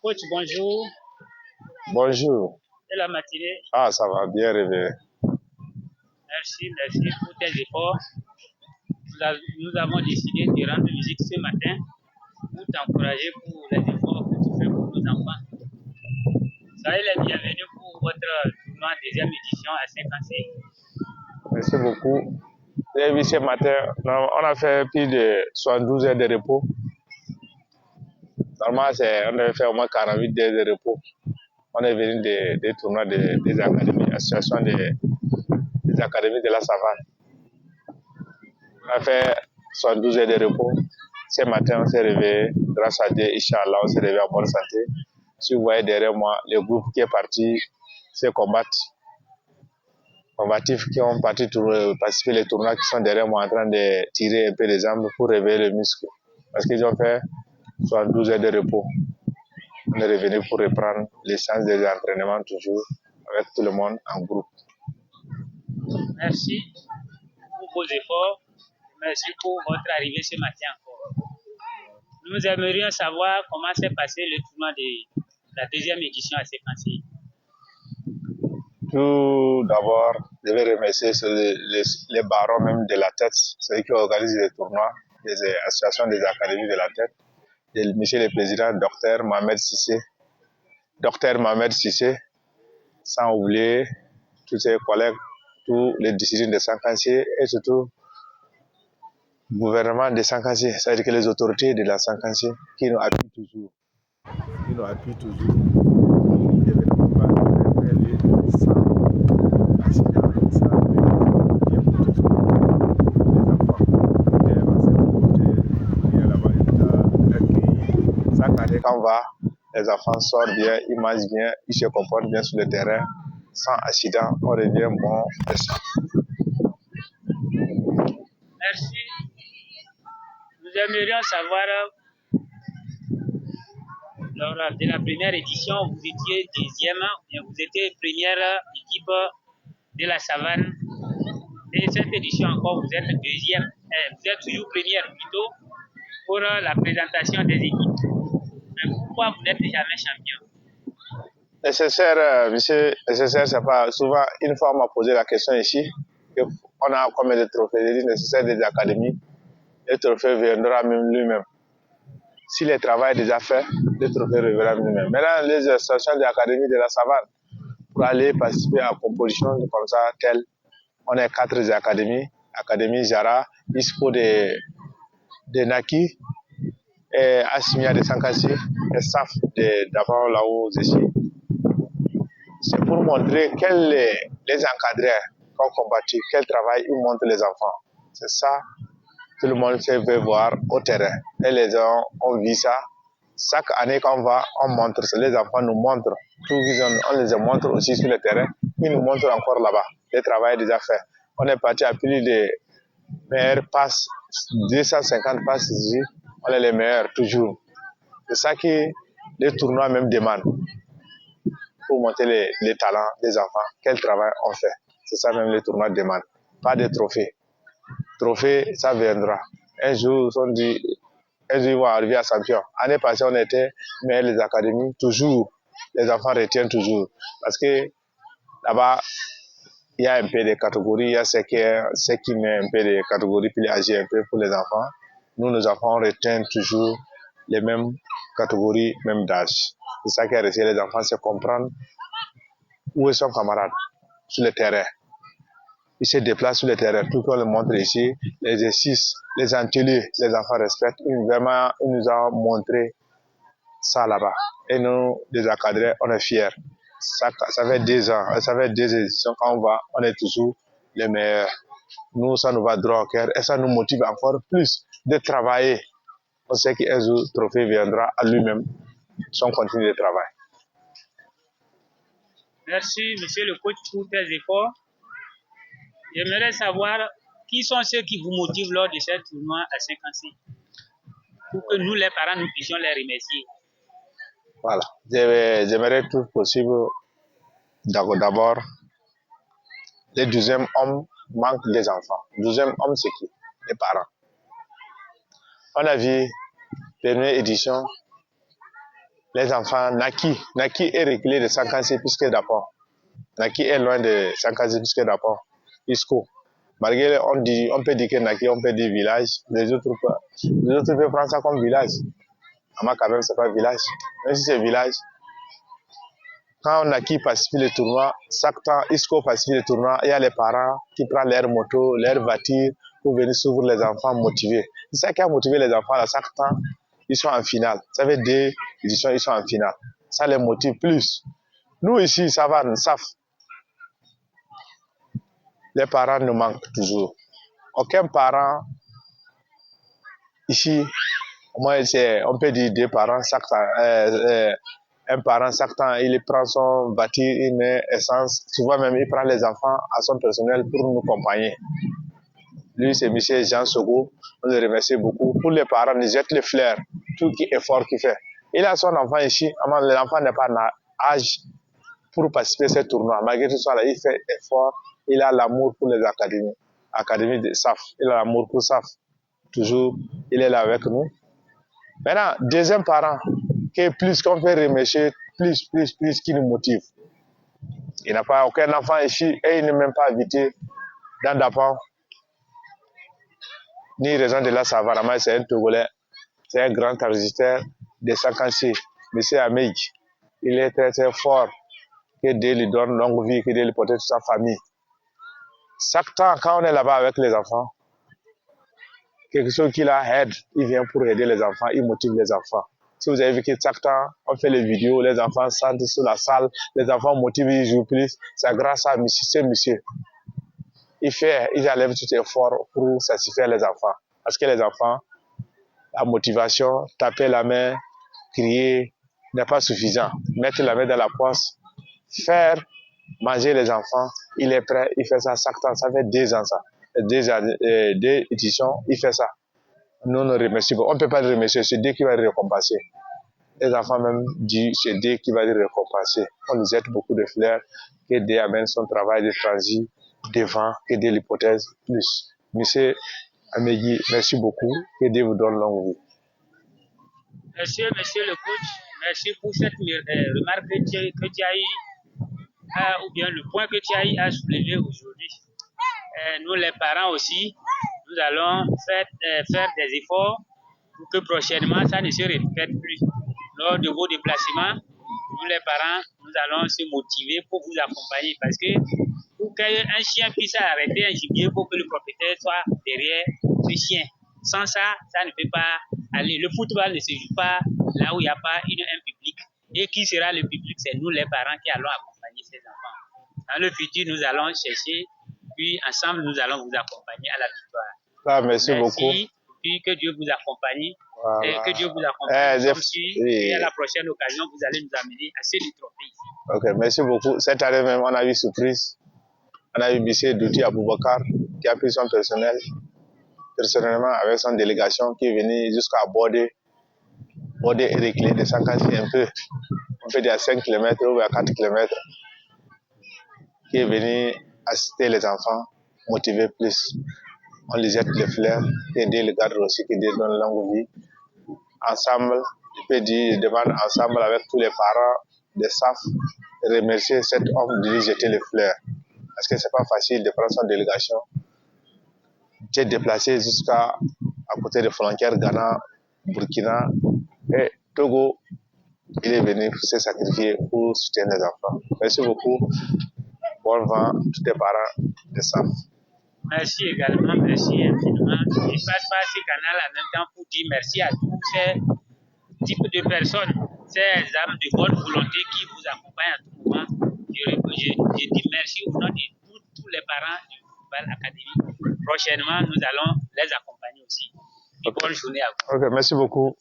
Coach, bonjour. Bonjour. Et la matinée? Ah, ça va bien réveillé. Merci pour tes efforts. Nous avons décidé de rendre visite ce matin pour t'encourager pour les efforts que tu fais pour nos enfants. Soyez les bienvenus pour votre tournoi deuxième édition à Saint-Cancé. Merci beaucoup. J'ai vu ce matin, on a fait plus de 72 heures de repos. Normalement, on avait fait au moins 48 heures de repos. On est venu des tournois des académies, association des académies de la savane. On a fait 72 heures de repos. Ce matin, on s'est réveillé, grâce à Dieu, Inch'Allah, on s'est réveillé en bonne santé. Si vous voyez derrière moi, le groupe qui est parti se combattre. Combatifs qui ont participé les tournois qui sont derrière moi en train de tirer un peu les jambes pour réveiller le muscle. Parce qu'ils ont fait 72 heures de repos. On est revenu pour reprendre les séances des entraînements toujours avec tout le monde en groupe. Merci pour vos efforts. Merci pour votre arrivée ce matin encore. Nous aimerions savoir comment s'est passé le tournoi de la deuxième édition à Saint-Cancé. Tout d'abord, je vais remercier les barons même de la tête, ceux qui organisent les tournois, les associations des académies de la tête, et monsieur le président, docteur Mohamed Sissé, sans oublier tous ses collègues, tous les décideurs de Saint-Cancé et surtout le gouvernement de Saint-Cancé, c'est-à-dire que les autorités de la Saint-Cancé qui nous appuient toujours. Quand on va, les enfants sortent bien, ils mangent bien, ils se comportent bien sur le terrain, sans accident, on revient bon et sain. Merci. Nous aimerions savoir, lors de la première édition, vous étiez deuxième, vous étiez première équipe de la savane. Et cette édition encore, vous êtes deuxième, vous êtes toujours première plutôt pour la présentation des équipes. Mais pourquoi vous n'êtes jamais champion? Monsieur, nécessaire, c'est pas souvent, une fois on m'a posé la question ici, on a combien de trophées, j'ai dit nécessaire des académies, le trophée viendra même lui-même. Si le travail est déjà fait, le trophée reviendra lui-même. Maintenant, les associations des académies de la savane, pour aller participer à la composition comme ça, telle, on est 4 académies, Académie Jara, ISPO de Naki, et Assimia de Sankassi, et SAF d'avant là-haut ici. C'est pour montrer les encadrés qui ont combattu, quel travail ils montrent les enfants. C'est ça, tout le monde veut voir au terrain. Et les gens, on vit ça. Chaque année qu'on va, on montre ça. Les enfants nous montrent. On les montre aussi sur le terrain. Ils nous montrent encore là-bas. Le travail est déjà fait. On est parti à plus de meilleures passes, 250 passes ici. On est les meilleurs, toujours. C'est ça que les tournois même demandent. Pour montrer les talents des enfants, quel travail on fait. C'est ça même les tournois demandent. Pas de trophées. Trophée, ça viendra. Un jour, ils vont arriver à champion. L'année passée, on était, mais les académies, toujours, les enfants retiennent toujours. Parce que là-bas, il y a un peu de catégories, il y a ceux qui met un peu de catégories, puis âgés un peu pour les enfants. Nous, nos enfants, on retient toujours les mêmes catégories, même d'âge. C'est ça qui a réussi les enfants, c'est comprendre où est son camarade sur le terrain. Ils se déplacent sur le terrain, tout qu'on le montre ici, les exercices, les ateliers, les enfants respectent. Ils nous ont montré ça là-bas. Et nous, les encadrés, on est fiers. Ça fait 2 ans, ça fait 2 éditions quand on va, on est toujours les meilleurs. Nous, ça nous va droit au cœur et ça nous motive encore plus de travailler. On sait qu'un jour, le trophée viendra à lui-même, si on continue de travail. Merci, monsieur le coach, pour tes efforts. J'aimerais savoir qui sont ceux qui vous motivent lors de ce tournoi à Saint-Cancé pour que nous, les parents, nous puissions les remercier. Voilà. J'aimerais tout possible, d'abord, le 12e homme manque des enfants. Le 12e homme, c'est qui? Les parents. On a vu, première édition, les enfants, Naki est reculé de 56 puisque d'apport. Naki est loin de 56 puisque d'apport. ISCO. Malgré, on peut dire que Naki, on peut dire village. Les autres peuvent prendre ça comme village. Mais quand même, c'est pas village. Même si c'est village, quand Naki pacifique le tournoi, chaque temps, ISCO pacifique le tournoi, il y a les parents qui prennent leur moto, leur voiture pour venir suivre les enfants motivés. C'est ça qui a motivé les enfants à chaque temps. Ils sont en finale. Ça fait 2 éditions, ils sont en finale. Ça les motive plus. Nous ici, ça va, nous savons. Les parents nous manquent toujours. Aucun parent ici, moi, on peut dire 2 parents, chaque temps, un parent, chaque temps, il prend son voiture, il met essence. Souvent même, il prend les enfants à son personnel pour nous accompagner. Lui, c'est M. Jean Sogo. On le remercie beaucoup. Pour les parents, ils jettent les fleurs, tout effort qu'il fait. Il a son enfant ici. L'enfant n'est pas en âge pour participer à ce tournoi. Malgré tout ça, il fait effort. Il a l'amour pour les académies. Académie de SAF. Il a l'amour pour SAF. Toujours, il est là avec nous. Maintenant, deuxième parent, qui est plus qu'on peut remercier, plus, qui nous motive. Il n'a pas aucun enfant ici et il n'est même pas invité dans Dapan. Ni raison de la Savarama, c'est un Togolais, c'est un grand agriculteur de Sankansi, M. Ameï. Il est très très fort, que Dieu lui donne longue vie, que Dieu lui protège sa famille. Chaque temps, quand on est là-bas avec les enfants, quelque chose qui la aide, il vient pour aider les enfants, il motive les enfants. Si vous avez vu que chaque temps, on fait les vidéos, les enfants sentent sur la salle, les enfants motivent, ils jouent plus, c'est grâce à ce monsieur. Il enlève tout effort pour satisfaire les enfants. Parce que les enfants, la motivation, taper la main, crier, n'est pas suffisant. Mettre la main dans la poche, faire manger les enfants, il est prêt, il fait ça chaque temps, ça fait 2 ans ça. 2 éditions, il fait ça. Nous nous remercions. On ne peut pas le remercier, c'est Dieu qui va le récompenser. Les enfants même disent, c'est Dieu qui va le récompenser. On lui jette beaucoup de fleurs, que Dieu amène son travail de transit devant, que Dieu l'hypothèse plus. Monsieur Amégi, merci beaucoup, que Dieu vous donne longue vie. Monsieur le coach, merci pour cette remarque que tu as eu, ou bien le point que tu as eu à soulever aujourd'hui. Nous les parents aussi, nous allons faire des efforts pour que prochainement ça ne se répète plus. Lors de vos déplacements, nous les parents, nous allons se motiver pour vous accompagner parce que pour qu'un chien puisse arrêter un gibier, il faut que le propriétaire soit derrière ce chien. Sans ça, ça ne peut pas aller. Le football ne se joue pas là où il n'y a pas un public. Et qui sera le public? C'est nous les parents qui allons accompagner ces enfants. Dans le futur, nous allons chercher, puis ensemble, nous allons vous accompagner à la victoire. Ah, merci beaucoup. Puis que Dieu vous accompagne. Voilà. Que Dieu vous accompagne. Et à la prochaine occasion, vous allez nous amener à ce trophée ici. Ok, merci beaucoup. Cette année même, on a eu surprise. On a eu Bissé Douti Aboubakar qui a pris son personnellement avec son délégation qui est venu jusqu'à Bordé et Réclé de 50 un peu. On peut dire à 5 km ou à 4 km. Qui est venu assister les enfants, motiver plus. On les jette les fleurs, et Dieu les garde aussi, que Dieu donne longue vie. Ensemble, je peux dire, je demande ensemble avec tous les parents des SAF, de remercier cet homme de lui jeter les fleurs. Parce que c'est pas facile de prendre son délégation, de déplacer jusqu'à côté de frontières Ghana, Burkina et Togo. Il est venu se sacrifier pour soutenir les enfants. Merci beaucoup. Bon vent, tous les parents de SAF. Merci également, merci infiniment. Je passe par ce canal en même temps pour dire merci à tous ces types de personnes, ces âmes de bonne volonté qui vous accompagnent à tout moment. Je dis merci au nom de tous les parents du Football Academy. Prochainement, nous allons les accompagner aussi. Bonne journée à vous. Ok, merci beaucoup.